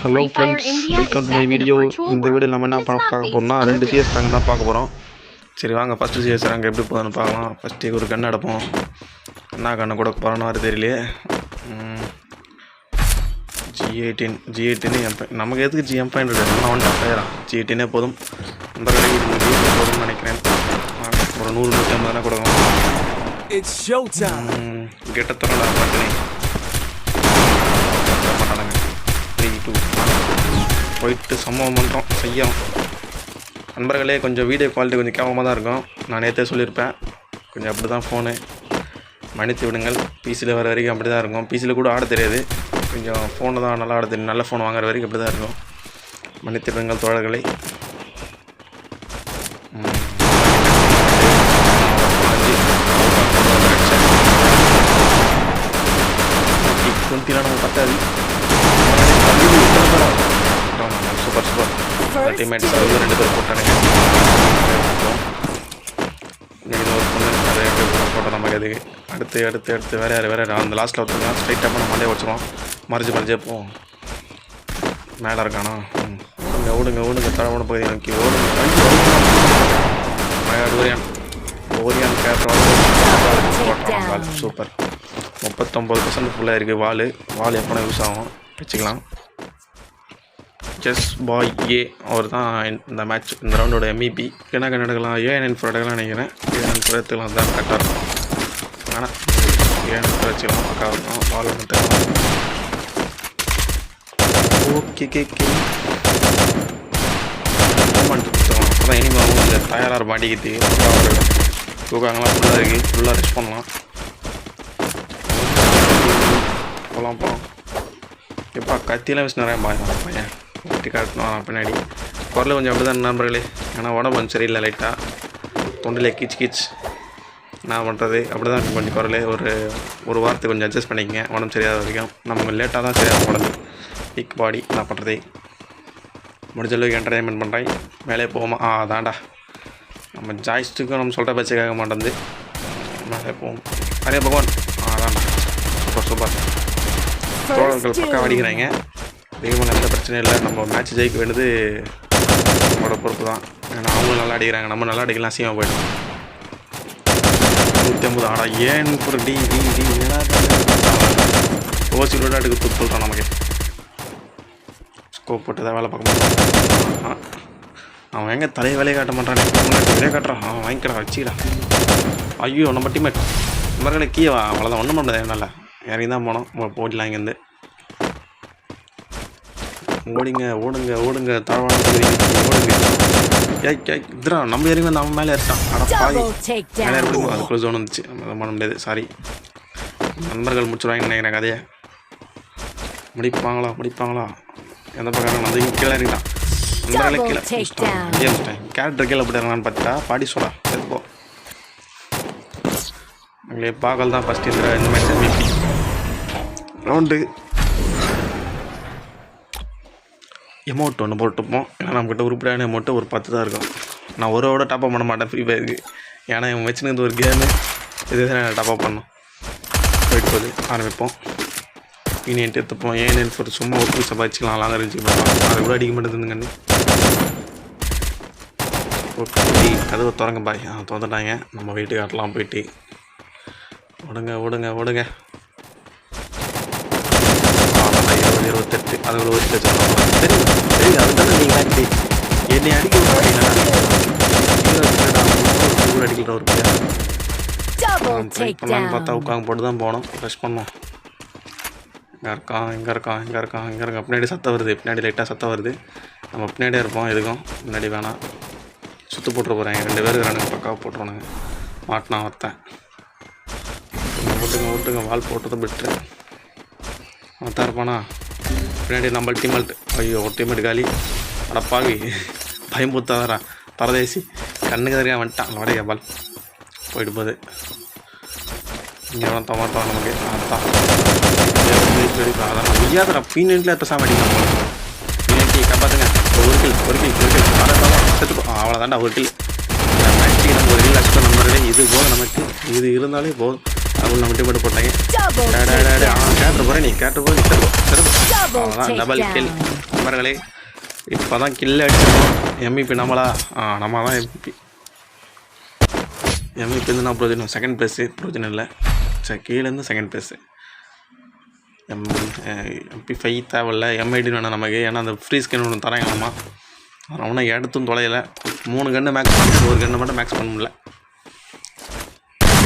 Hello friends, welcome to my video. இந்த video நம்ம என்ன பார்க்க போகிறோம்னா 2 சிஎஸ் ரேங்க் தான் பார்க்க போகிறோம். சரி வாங்க ஃபஸ்ட்டு சிஎஸ் ரேங்க் எப்படி போகுதுன்னு பார்க்கலாம். ஃபஸ்ட்டு ஒரு கன்று எடுப்போம். என்ன கண்ணை கூட போகிறோன்னு வர தெரியலையே. G18 நமக்கு எதுக்கு GM500 நான் வந்துட்டு போயிடலாம். G18 போதும். அந்த கடைக்கு போதும்னு நினைக்கிறேன். ஒரு 100-150 கொடுக்கலாம். கெட்டத்தரடா பட்டனே மாட்டானுங்க. 3-2 போயிட்டு சம்பவம் பண்ணுறோம் செய்யலாம். நண்பர்களே, கொஞ்சம் வீடியோ குவாலிட்டி கொஞ்சம் கேவலமாக தான் இருக்கும். நான் நேற்றே சொல்லியிருப்பேன். கொஞ்சம் அப்படி தான் ஃபோனு மன்னித்து விடுங்கள். பிசியில் வர வரைக்கும் அப்படி தான் இருக்கும். பிசியில் கூட ஆட தெரியாது. கொஞ்சம் ஃபோனு தான் நல்லா ஆட தெரியும். நல்ல ஃபோன் வாங்குற வரைக்கும் அப்படி தான் இருக்கும். மன்னித்து விடுங்கள் தோழர்களை. நம்ம பத்தாது. சூப்பர் டீம்மேட்ஸ் 2 பேர் போட்டானுங்க. ஒரு பொண்ணு நிறைய பேர் போட்டோம் நமக்கு. அதுக்கு அடுத்து வேறு யார் அந்த லாஸ்ட்டில் ஒருத்தருங்க ஸ்ட்ரைட்டாக நம்ம மண்டையை வச்சுருவோம். மறைஞ்சே போவோம். மேலே இருக்கானா? ஓடுங்க தடவை பகுதி நோக்கி ஓடுங்க. Orion captain super. 39% ஃபுல்லாக இருக்குது. வால் எப்போனா யூஸ் ஆகும், வச்சுக்கலாம். ஜஸ்ட் பாய் ஏ அவர் தான் இந்த மேட்ச் இந்த ரவுண்டோட MVP. என்ன எடுக்கலாம்? AN4 எடுக்கலாம் நினைக்கிறேன். AN4 எடுத்துக்கலாம் தான் கரெக்டாக இருக்கும். ஆனால் AN4 வச்சுக்கலாம், பக்காவாக இருக்கும். பால் மட்டும் ஓகே மூமெண்ட் கொடுத்துக்கலாம். அப்போ தான் இனிமேல் இல்லை தயாராக மாட்டிக்கிட்டு தூக்காங்கலாம் ஃபுல்லாக இருக்குது. ஃபுல்லாக ரெஸ்ட் பண்ணலாம். போகலாம் எப்பா கத்தியெல்லாம் வச்சு நிறையா பையன் வெட்டி காட்டணும் பின்னாடி. குரல் கொஞ்சம் அப்படி தான் நண்பர்களே. ஏன்னா உடம்பு கொஞ்சம் சரியில்லை. லைட்டாக தொண்டில் கீச் என்ன பண்ணுறது அப்படி தான் கொஞ்சம் குரல். ஒரு வாரத்துக்கு கொஞ்சம் அட்ஜஸ்ட் பண்ணிக்கங்க. உடம்பு சரியாத வரைக்கும் நம்ம லேட்டாக தான் சரியாக உடம்பு வீக் பாடி. என்ன பண்ணுறது, முடிஞ்ச அளவுக்கு என்டர்டைன்மெண்ட் பண்ணுறேன். மேலே போவோமா? அதான்டா நம்ம ஜாய்ஸ்டிக்கும் நம்ம சொல்கிற பேச்சு கேட்க மாட்டேங்குது. மேலே போவோம். நிறைய பகவான். அதான்டா சூப்பர் தோழர்கள் பக்கம் அடிக்கிறாங்க. அதிகமாக எந்த பிரச்சனையும் இல்லை. நம்ம மேட்ச் ஜெயிக்க வேண்டியது நம்மளோட பொறுப்பு தான். ஏன்னா அவங்களும் நல்லா அடிக்கிறாங்க, நம்ம நல்லா அடிக்கலாம். சீமாக போயிடும். 150 ஆடா ஏன் ஒரு டி ஓசி விளையாட்டுக்கு தூக்கு சொல்கிறான். நமக்கு ஸ்கோப் போட்டு தான் வேலை பார்க்க மாட்டான். அவன் எங்கே தலையை வேலையை காட்ட மாட்டான். முன்னாடி வேலையை காட்டுறான். அவன் வாங்கிக்கிறா வச்சுக்கிறா. ஐயோ நம்ம டீம்மேட் நம்பர்களை கீழே அவ்வளோதான். ஒன்றும் பண்ண முடியாது. என்னால் இறங்கி தான் போனோம். போடலாம் இங்கேருந்து. ஓடுங்க தாழ்வான ஓடுங்க. இதுரா நம்ம இறங்கி வந்து அவன் மேலே இருக்கான். மேலே இருக்கும். அதுக்குள்ள ஜோன் வந்துச்சு. அதை பண்ண முடியாது. சாரி நண்பர்கள் முடிச்சுருவாங்கன்னு நினைக்கிறேன் கதையை. முடிப்பாங்களா எந்த பக்கம் வந்து கீழே இறங்கிட்டான். நண்பர்களே கீழே கேரக்டர் கீழே போட்டாங்களான்னு பார்த்துட்டா பாடி சொல்லா இருப்போ. எங்களே பாகல் தான் ஃபஸ்ட் இந்த மேட்ச் MVP ரவுண்டு. எமௌண்ட் ஒன்று போட்டுப்போம். ஏன்னா நம்மக்கிட்ட உருப்படியான எமௌண்ட்டு ஒரு 10 தான் இருக்கும். நான் ஒரு டாப்அப் பண்ண மாட்டேன் ஃப்ரீ ஃபயருக்கு. ஏன்னா இவன் வச்சுனது ஒரு கேமு. இது தான் நான் டாப்அப் பண்ணோம். போயிட்டு போது ஆரம்பிப்போம். யூனியன்ட்டு எடுத்துப்போம். AN4 சும்மா ஒரு பீஸை வச்சுக்கலாம். லாங் ரேஞ்சு பண்ணலாம். அது கூட அடிக்க மாட்டேங்குதுங்கன்னு. ஓகே கதவை திறங்க பாய். திறந்துட்டாங்க. நம்ம வீட்டுக்கு காட்டலாம் போயிட்டு. ஓடுங்க 28 அது ஒரு சரி அதுதானே நீங்கள் என்னை அடிக்க அடிக்கிற ஒரு பண்ணலான்னு பார்த்தா உட்காந்து போட்டு தான் போனோம். ஃப்ரெஷ் பண்ணோம். எங்கே இருக்கான் பின்னாடி சத்தம் வருது. பின்னாடி லைட்டாக சத்தம் வருது. நம்ம பின்னாடியே இருப்போம். எதுக்கும் முன்னாடி வேணாம். சுற்று போட்டுற போகிறேன். 2 பேர் இருக்கிறானுங்க. பக்காவாக போட்டுருவானுங்க. மாட்டினா ஒருத்தன். ஓட்டுங்க வால் போட்டதும் விட்டுரு. மொத்தம் இருப்பானா பின்னாடி நம்ம டீம்மேட். ஐயோ ஒரு டீம்மேட் காலி. அடப்பாவி பயம்பூத்தாரா பரதேசி கண்ணுக்கு தெரியா வந்துட்டான். வடைய பால் போயிட்டு போகுது. இங்கே தமாட்டான் நமக்கு. அதான் முடியாதரா பீனட்டில் பேசாம அடிக்கலாம். பீனட்டி காப்பாற்றுங்க. ஒரு கில் அவ்வளோதாண்டா. ஒரு கில் நம்ம ஒரு கில் அடிச்சுட்டோம் நண்பர்களே. இது போதும் நமக்கு. இது இருந்தாலே போதும். அவங்க நம்ம டீம் போட்டாங்க. கேட்டு போகிறேன் நீ கேட்டு போய் அவ்வளோதான் டபுள் கில் நண்பர்களே. இப்போ தான் கில் அடிச்சிருக்கோம். எம்இபி நம்மளா நம்ம தான் எம்இபி வந்து நான் ப்ரோஜனம் செகண்ட் ப்ளேஸு ப்ரோஜனம் இல்லை. சரி கீழேருந்து செகண்ட் ப்ளேஸு. எம்பி 5 தேவையில்ல, எம்ஐடி வேணும் நமக்கு. ஏன்னா அந்த ஃப்ரீ ஸ்கின் ஒன்று தராங்களாம்மா. அவனை எடுத்தும் தொலையில் 3 கன்று மேக்ஸ் பண்ணி 1 கன்று மட்டும் மேக்ஸ் பண்ண முடியல.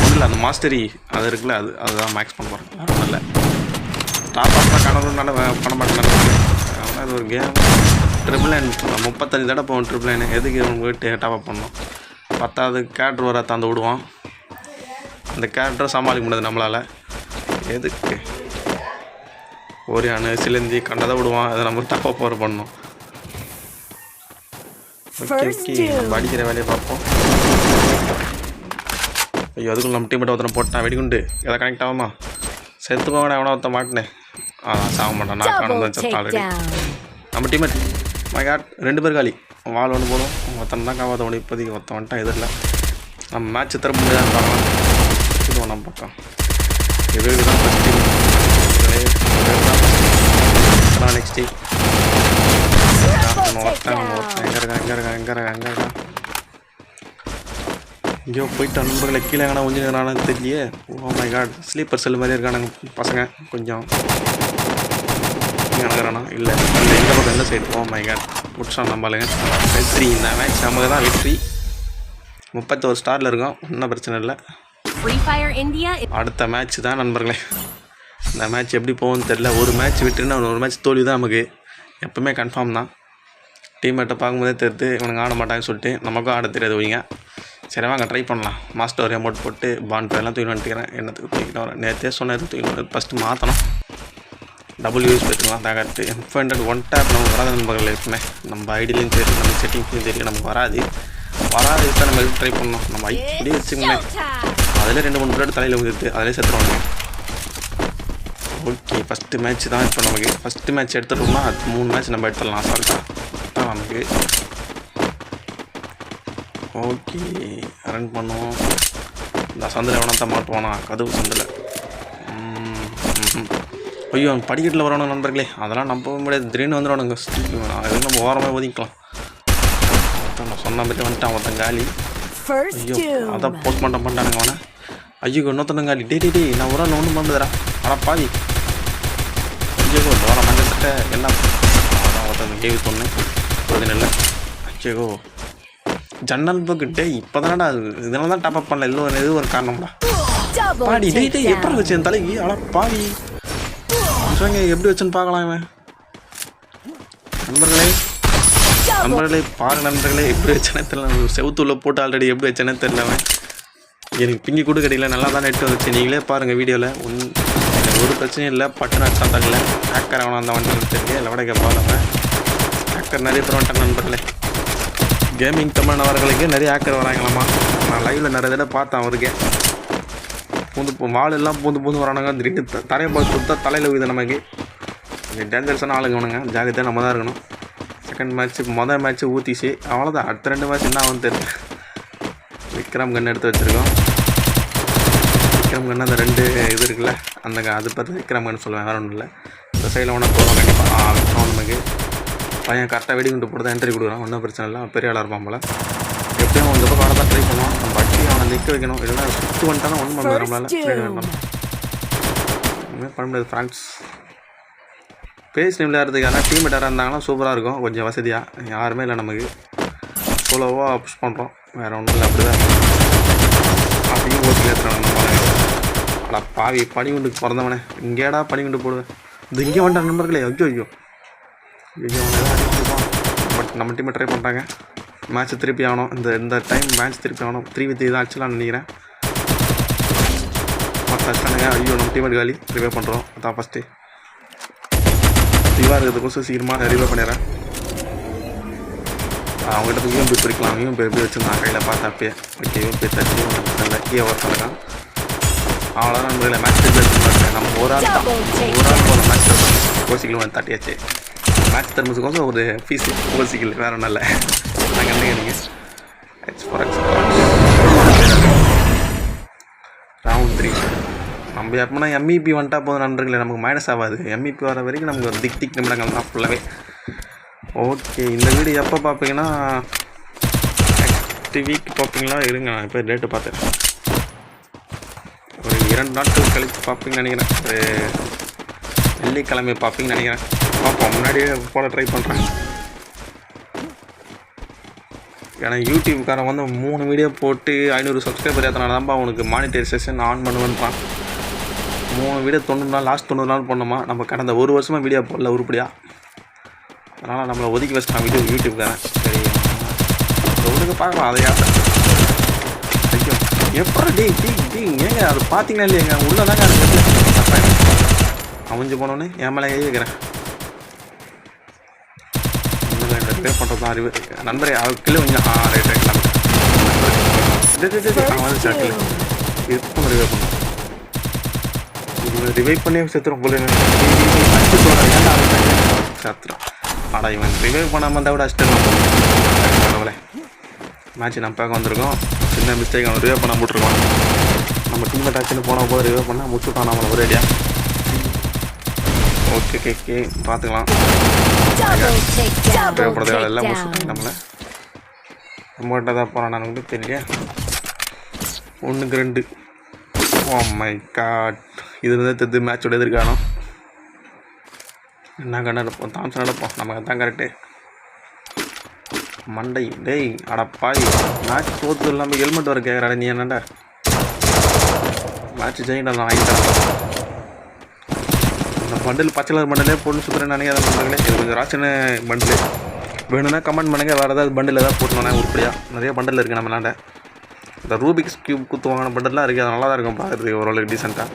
ஒன்றும் இல்லை அந்த மாஸ்டரி அது இருக்குல்ல அதுதான் மேக்ஸ் பண்ண போகிறேன். வேறு ஒன்றும் இல்லை. டாப் அப்லாம் கணவனால பண்ண மாட்டேன். அதனால் அது ஒரு கேம். ட்ரிபிள் லைன் 35 தடவை போவோம். ட்ரிபிள் லைன் எதுக்கு போயிட்டு டாப் அப் பண்ணோம். 10வது கேரக்டர் வர தந்து விடுவான். அந்த கேரக்டரை சமாளிக்க முடியாது நம்மளால். எதுக்கு ஒரு சிலந்தி கண்டதை விடுவான். அதை நம்ம டாப் அப் போகிற பண்ணோம். ஓகே நம்ம அடிக்கிற வேலையை பார்ப்போம். ஐயோ அதுக்குள்ள நம்ம டீம் ஒருத்தனை போட்டான் வெடிகுண்டு. எதாவது கனெக்ட் ஆகுமா? செத்து போவேன் எவனா ஒருத்தன் மாட்டினேன். சாக மாட்டான். நான் காணும் செத்து ஆல்ரெடி. நம்ம டீமேட் மைகாட் 2 பேர் காலி. வால் ஒன்று போடும். ஒருத்தனை தான் காவாத ஒன்று இப்போதைக்கு ஒருத்தன் வந்துட்டான். எதிரில் நம்ம மேட்ச் திரும்ப முடியாதுன்னு பார்க்கலாம். இதுவும் நம்ம பக்கம் இது தான் ஃபஸ்ட் டீம். நெக்ஸ்ட் டீம் எங்கேயோ போயிட்டு நண்பர்களை கீழே எங்கன்னா கொஞ்சம் தெரியலையே. Oh my god sleeper cell மாதிரி இருக்கானுங்க பசங்க. கொஞ்சம் நடக்கிறானா இல்லை இந்த பக்கம் எந்த சைடு. ஓ மை காட் முடிச்சான் நம்மளுங்க. வெற்றி. இந்த மேட்ச் நமக்கு தான் வெற்றி. 31 ஸ்டாரில் இருக்கோம். ஒன்றும் பிரச்சனை இல்லை. அடுத்த மேட்ச் தான் நண்பர்களே. இந்த மேட்ச் எப்படி போகும்னு தெரில. ஒரு மேட்ச் விட்டுருன்னா ஒரு மேட்ச் தோல்வி தான் நமக்கு எப்போவுமே கன்ஃபார்ம் தான். டீம்மேட்டை பார்க்கும்போதே தெரியுது இவனுங்க ஆட மாட்டாங்கன்னு சொல்லிட்டு. நமக்கும் ஆட தெரியாது வைங்க. சரி வாங்க ட்ரை பண்ணலாம். மாஸ்டர் ஒரு அமௌண்ட் போட்டு பாண்ட் பேர்லாம் தூக்கி வந்துட்டுக்கிறேன். என்னத்துக்கு தூக்கிட்டு வரேன். நேற்றே சொன்னது தூக்கி ஃபஸ்ட்டு மாற்றணும். டபுள் யூஸ் போய்ட்டுலாம் தாக்காட்டு. M500 1 டேப் நமக்கு வராது நண்பர்கள். எப்பவுமே நம்ம ஐடியிலையும் சரி நம்ம செட்டிங்ஸ்லையும் சரி நமக்கு வராது தான் நம்ம ட்ரை பண்ணோம். நம்ம இப்படி வச்சுங்களேன். அதில் 2-3 பிளேட் தலையில் வந்துடுது. அதிலே செத்துருவாங்க. ஓகே ஃபஸ்ட்டு மேட்ச் தான் இப்போ நமக்கு. ஃபஸ்ட்டு மேட்ச் எடுத்துட்டோம்னா அது 3 மேட்ச் நம்ம எடுத்துடலாம் அசால்ட்டாக தான் நமக்கு. ஓகே ரன் பண்ணுவோம். இந்த சந்தில் எவனா தான் மாட்டுவானா கதவு சந்தில். ஐயோ படிக்கட்டில் வரணும் நண்பர்களே. அதெல்லாம் நம்ப முடியாது. திடீர்னு வந்துடுவானுங்க. எதுவும் நம்ம ஓரமாக ஒதுக்கலாம். நான் சொன்ன மாதிரி வந்துட்டான் ஒருத்தன் காலி. ஐயோ அதான் போஸ்ட் பண்ணிட்டானுங்க அவனை. ஐயோ இன்னொருத்தனுங்க காலி. டே நான் ஒரு நாள் ஒன்றும் பண்ணுறா. ஆனால் பாதி ஐயோ வர மஞ்சள் சட்டை எல்லாம் அதான் ஒருத்தன் கேவி சொன்னேன். ஒரு இல்லை ஐயோ ஜன்னல் புக்கு. டே இப்போ தானடா இதனால தான் டாப் அப் பண்ணல. இல்லை ஒரு எது ஒரு காரணம்டா. பாடி டே எப்படி வச்சு என் தலைக்கு. ஆனால் பாவி எப்படி வச்சுன்னு பார்க்கலாம். இவன் நண்பர்களே பாரு நண்பர்களே எப்படி வச்சேனே தெரியல. செவுத்துள்ள போட்டு ஆல்ரெடி எப்படி வச்சேனே தெரியல. அவன் எனக்கு பிங்கி கூட கிடைக்கல. நல்லா தான் நெட்டு வந்துச்சு. நீங்களே பாருங்கள் வீடியோவில். ஒரு பிரச்சனையும் இல்லை. பட்டு அடிச்சா தரல. ஹேக்கர் அவனை அந்த வந்துட்டு தெரியல. இல்லை விட பாருங்க. ஹேக்கர் நிறைய பேர் வந்துட்டான் நண்பர்களே. கேமிங் தமிழ் நபர்களுக்கு நிறைய ஹேக்கர் வராங்களாம்மா. நான் லைவில் நிறைய தடவை பார்த்தேன். அவருக்கு வாலெல்லாம் பூந்து வரானுங்க. திடீர்னு தரையை பார்த்து கொடுத்தா தலையில் விழுது நமக்கு. டேஞ்சரஸான ஆளுங்க வேணுங்க. ஜாகிரதையாக நம்ம தான் இருக்கணும். செகண்ட் மேட்ச்சு மொதல் மேட்ச்சு ஊற்றிச்சு. அவ்வளோதான். அடுத்த 2 மேட்ச் என்ன ஆகும்னு தெரியல. விக்ரம் கன் எடுத்து வச்சுருக்கோம். விக்ரம் கன் அந்த 2 இது இருக்குல்ல அந்த அது பார்த்து விக்ரம் கன் சொல்லுவேன். வேறு ஒன்றும் இல்லை. இந்த சைடில் ஒன்று போகிறோம் கண்டிப்பாக. விக்ரம் நமக்கு பையன் கரெக்டாக வெடிகுண்டு போட்டு தான் என்ட்ரி கொடுக்குறான். ஒன்றும் பிரச்சனை இல்லை. பெரிய ஆளாக இருப்பான் போல். எப்படியும் அவன் இந்த பக்கம் வர தான் ட்ரை பண்ணுவான். நம்ம அடிச்சு அவனை நிற்க வைக்கணும். இல்லைன்னா சுற்று வந்துட்டானா ஒன்றும் பண்ண நம்மளால் ஒன்றுமே பண்ண முடியாது. ஃப்ரான்ஸ் பேஸ் டீமில் இருக்கிறதுக்கு ஆனால் டீம் யாராக இருந்தாங்கன்னா சூப்பராக இருக்கும். கொஞ்சம் வசதியாக. யாருமே இல்லை நமக்கு. சோலோவாக புஷ் பண்ணுறோம். வேறு ஒன்றும் இல்லை. அப்படி தான் அப்படியும் ஓசி ஏற்றுறாங்க நம்ம. ஆனால் பாவி பனிகுண்டுக்கு பிறந்தவனே இங்கேடா பனிகுண்டு போடுவேன். இது இங்கே வந்துட்டான் நண்பர்களே. ஐயோ அவனை தான் அடிச்சிருப்பான். பட் நம்ம டீமை ட்ரை பண்ணுறாங்க. மேட்ச் திருப்பி ஆகணும். இந்த டைம் மேட்ச் திருப்பி ஆகணும். 3v3 தான் ஆச்சுலான்னு நினைக்கிறேன். மற்ற அடிச்சானுங்க. ஐயோ நம்ம டீமேட் காலி. ரிவே பண்ணுறோம். அதான் ஃபஸ்ட்டு ரிவாக இருக்கிறதுக்கோசம் சீக்கிரமாக ரிவே பண்ணிடுறேன். அவங்ககிட்ட போய் யூஎம்பி பிடிக்கலாம். யூஎம்பி எப்படி வச்சுருந்தான் கையில் பார்த்தா அப்பயே. ஓகே யூஎம்பி தச்சு நல்ல கீழே ஒர்க் பண்ணிருக்கான். அவ்வளோதான் நண்பர்களே. மேட்ச் திருப்பி வச்சுருந்தாங்க. நம்ம ஒரு ஆள் போதும் மேட்ச் கோசிக்கலும் தட்டியாச்சு. மேட்ச் தருமதுக்கோசம் ஒரு ஃபீஸ் கோசிக்கல் வேறு ஒன்றும் இல்லை. நாங்கள் என்ன ரவுண்ட் 3 நம்ம எப்போனா எம்இபி வந்துட்டா போதும் நண்பர்களே, நமக்கு மைனஸ் ஆகாது. எம்இபி வர வரைக்கும் நமக்கு ஒரு திக் நிமிடங்கள் தான் ஃபுல்லாகவே. ஓகே, இந்த வீடியோ எப்போ பார்ப்பீங்கன்னா நெக்ஸ்ட் வீக் பார்ப்பீங்களா? இருங்க, நான் இப்போ டேட்டு பார்த்தேன். ஒரு 2 நாட்கள் கழித்து பார்ப்பீங்கன்னு நினைக்கிறேன். ஒரு வெள்ளிக்கிழமை பார்ப்பீங்கன்னு நினைக்கிறேன். பார்ப்போம், முன்னாடியே போட ட்ரை பண்ணுறேன். ஏன்னா யூடியூப்காரன் வந்து 3 வீடியோ போட்டு 500 சப்ஸ்கிரைபர் ஏற்றினால தான்ப்பா உனக்கு மானிட்டைசேஷன் ஆன் பண்ணுவேன்ப்பான். 3 வீடியோ 90 நாள், லாஸ்ட் 90 நாள் பண்ணோமா. நம்ம கடந்த 1 வருஷமாக வீடியோ போடல உருப்படியாக. அதனால் நம்மளை ஒதுக்கி வச்சிட்டான் யூடியூப்காரன். சரி, ஒழுங்கு பார்க்கலாம். அதை யார் ஐயோ எப்போ ஏங்க அது பார்த்தீங்கன்னா இல்லையாங்க, உள்ளே தாங்க அது அமைஞ்சு போனோன்னு என் மேலே வைக்கிறேன். ரிவே பண்ணுறது தான் அறிவு நண்பரே. கிலோ கொஞ்சம் ரைட் அவன் சாக்கில் இப்போ ரிவே பண்ணோம். இது ரிவைவ் பண்ணி செத்துரும் போல சத்துரும். ஆனால் இவன் ரிவைவ் பண்ணாமல் இருந்தால் கூட அஷ்டம் மேட்ச் நம்ம பார்க்க வந்திருக்கோம். சின்ன மிஸ்டேக் அவன் ரிவைவ் பண்ண போட்டிருக்கோம். நம்ம டீம்மேட் ஆச்சுன்னு போன போது ரிவைவ் பண்ணால் முடிச்சுட்டான் நம்மளை ஒரு ஐடியா. ஓகே கேக்கே பார்த்துக்கலாம். தேவைப்படுறது எல்லாம் முடிச்சுட்டு நம்மளை நம்மகிட்ட தான் போகிறான். நான் வந்து தெரியல 1க்கு 2. ஓ மை காட், இது இருந்தால் தெரிஞ்சு மேட்சோட எதிர்காலம் என்ன கண்ணு எடுப்போம், தாம்சன் எடுப்போம். நமக்கு தான் கரெக்டு. மண்டை டேய் அடப்பாய், மேட்ச் தோற்று இல்லாமல் ஹெல்மெட் வர கேட்குறாடே நீ என்னண்டா. மேட்ச் ஜெயிட்டா நான் ஆகிட்டேன். இந்த பண்டில் பச்சை கலர் பண்டிலே போட்டு சுற்றுறேன்னு நினைக்காத நண்பர்களே. இது கொஞ்சம் ராசின பண்டில் வேணும்னா கமெண்ட் பண்ணுங்கள். வேறு ஏதாவது பண்டில் ஏதாவது போட்டுனோன்னே உருப்படியாக நிறைய பண்டில் இருக்குது நம்மளாண்ட. இந்த ரூபிக்ஸ் கியூப் குத்து வாங்கின பண்டெல்லாம் இருக்குது. அது நல்லா தான் இருக்கும் பார்க்குறதுக்கு ஓரளவுக்கு டீசெண்டாக.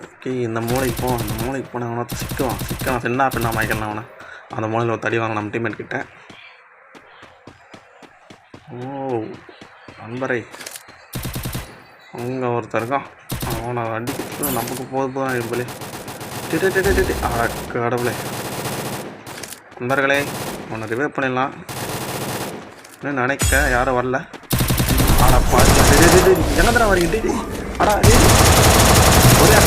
ஓகே, இந்த மூளைக்கு போனால் அவனை சிக்கலாம் சின்ன பின்னா மைக்கலாம் அவனை. அந்த மூலையில் ஒரு தடி வாங்க நம்ம டீம்மேட் கிட்ட. ஓ நண்பரை, அங்கே ஒருத்தர் இருக்கான். அவனை அடிக்க நமக்கு போதும் இருப்பலே. கடவுளே நண்பர்களே, அவனை ரிவைவ் பண்ணிடலாம் நினைக்க யாரும் வரல. ஆடா என்ன தர வரீங்க? ஆடா ஒரே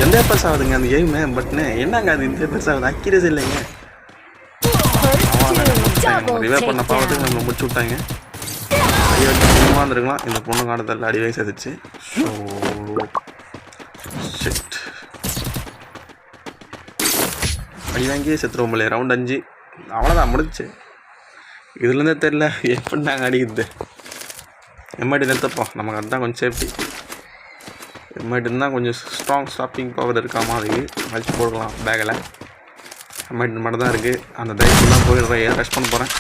எந்த பெருசு ஆகுதுங்க அந்த எய்மே பட்னு. என்னங்க அது இந்த பெருசு ஆகுது? அக்யூரேசி இல்லைங்க. ரிவைவ் பண்ண பாவத்துக்கு நம்ம முடிச்சு விட்டாங்க. அடி வச்சு சும்மா இருந்துருக்கலாம். இந்த பொண்ணு காலத்தில் அடி வயசு எதிர்ச்சு. அடி வாங்கி செத்துருவோம் இல்லையா. ரவுண்ட் 5 அவ்வளோதான் முடிச்சு. இதுலேருந்தே தெரில எப்படி நாங்கள் அடிக்குது. எம்ஐடி நிறுத்தப்போம், நமக்கு அதுதான் கொஞ்சம் சேஃப்டி. எம்ஐடி இருந்தால் கொஞ்சம் ஸ்ட்ராங் ஸ்டாப்பிங் பவர் இருக்காமா, அதுக்கு வச்சு போடலாம் பேக்கில். எம்ஐடி மட்டும் தான் இருக்குது. அந்த தைரியெல்லாம் போயிடுறேன். ரஷ் பண்ண போகிறேன்.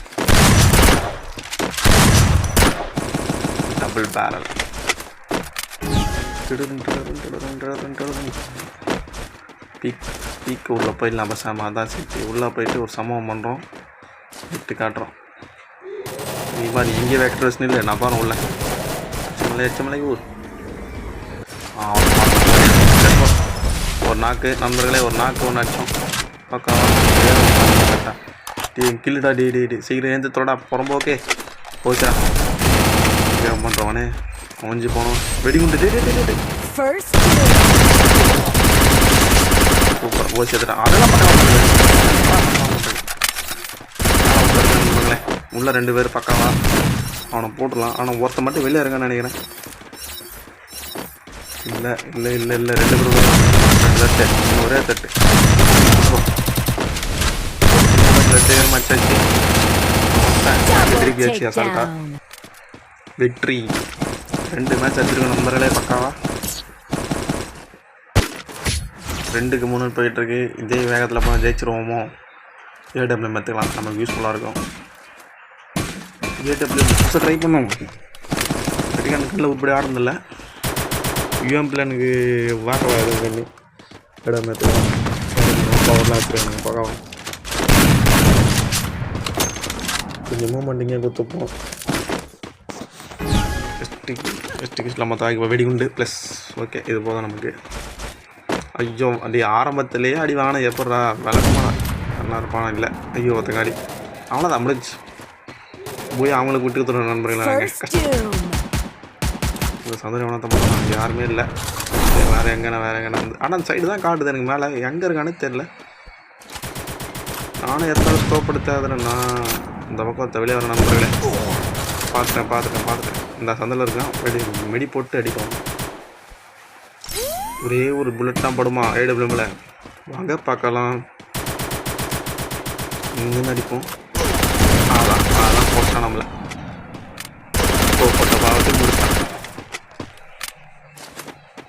டபுள் பேரல் பீக்கு உள்ளே போயிடலாம். பசாமல் அதான் சேர்த்து உள்ளே போயிட்டு ஒரு சம்பவம் பண்ணுறோம், விட்டு காட்டுறோம். நீ பாரு இங்கே வேக்டர்ஸ் இல்லை, நான் பாரு உள்ள எச்சமலை ஊர். ஒரு நாக்கு நண்பர்களே, ஒரு நாக்கு ஒன்று அடித்தோம். பக்கம் கில்லுடா டி சீக்கிரம் எழுந்து தொடடா புறம்போக்கே போச்சா பண்ணுறவனே முடிஞ்சு போனோம். வெடிகுண்டு சூப்பர் போச்சு எடுத்துட்டான். அதெல்லாம் நண்பர்களே உள்ள 2 பேர் பக்கம்லாம் அவனை போட்டுடலாம். ஆனால் ஒருத்த மட்டும் வெளியே இருக்கான்னு நினைக்கிறேன். இல்லை 2 பேர் தட்டு, ஒரே தட்டு. மச்சாச்சு திருப்பி ஆச்சு அசால்ட்டா வெற்றி. 2 மேட்ச் அடிச்சிருக்கோம் நண்பர்களே பக்காவா. 2க்கு 3 போயிட்டுருக்கு. இதே வேகத்தில் போனால் ஜெயிச்சிருவோமோ. ஏடபிள்யூ மெத்துக்கலாம், நமக்கு யூஸ்ஃபுல்லாக இருக்கும். ஏடபிள்யூ புதுசாக ட்ரை பண்ணுவோம். கட்டிக்கான உருப்படி ஆடுறதில்ல. யூஎம் பிளானுக்கு வாக்க பண்ணி ஏடபிள்யூ மெத்துக்கலாம். பவர்லாம் வச்சுருக்காங்க பக்காவா. கொஞ்சம் மூமெண்ட்டிங்கே கொடுத்துப்போம். எஸ்டிக்கு நம்ம தாக்கி வெடிகுண்டு ப்ளஸ். ஓகே, இது போதும் நமக்கு. ஐயோ அடி ஆரம்பத்திலேயே அடி வாங்கினா எப்பட்றா விளக்கமான நல்லா இருப்பானா? இல்லை ஐயோ ஒருத்தங்காடி அவ்வளோதான் முடிஞ்சு போய் அவங்களுக்கு விட்டு தர நண்பர்களாக இந்த சந்திரன் எவனத்தை போகிறான், யாருமே இல்லை. வேறு எங்கேண்ணா வந்து ஆனால் அந்த சைடு தான் காட்டுது எனக்கு. மேலே எங்கே இருக்கானே தெரில. நானும் எத்தனை ஸ்கோப் எடுத்தாதுன்னா இந்த பக்கம் வெளியே வர நண்பர்களே. பார்த்துட்டேன். இந்த சந்தில் இருக்கான். மெடி போட்டு அடிப்போம். ஒரே ஒரு புல்லட் தான் படுமா AWMல. வாங்க பார்க்கலாம். இங்கேருந்து அடிப்போம். அதான் போட்டான் நம்மளை. போட்ட பாவத்தை முடிச்சான்.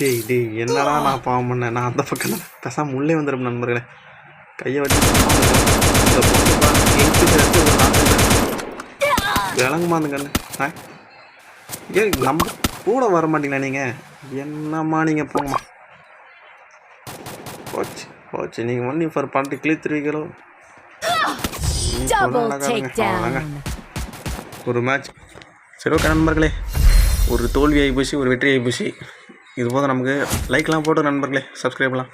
டேய் என்னடா நான் பாவம் பண்ணேன். நான் அந்த பக்கம் பேசாமல் உள்ளே வந்துடும் நண்பர்களே. கையை வச்சு இந்த பொண்ணு விளங்குமா அந்த கண்ணு. ஏன் நம்ம கூட வர மாட்டீங்களா நீங்கள்? என்னம்மா நீங்கள் போங்கம்மா. போச்சு நீங்கள் ஒன்லி ஃபார் பார்ட்டி கிளித்திருவீங்களோ. ஒரு மேட்ச் சரி ஓகே நண்பர்களே. ஒரு தோல்வி ஆகி போச்சு, ஒரு வெற்றி ஆகி போச்சு. இது போக நமக்கு லைக்லாம் போட்டு நண்பர்களே, சப்ஸ்கிரைப்லாம்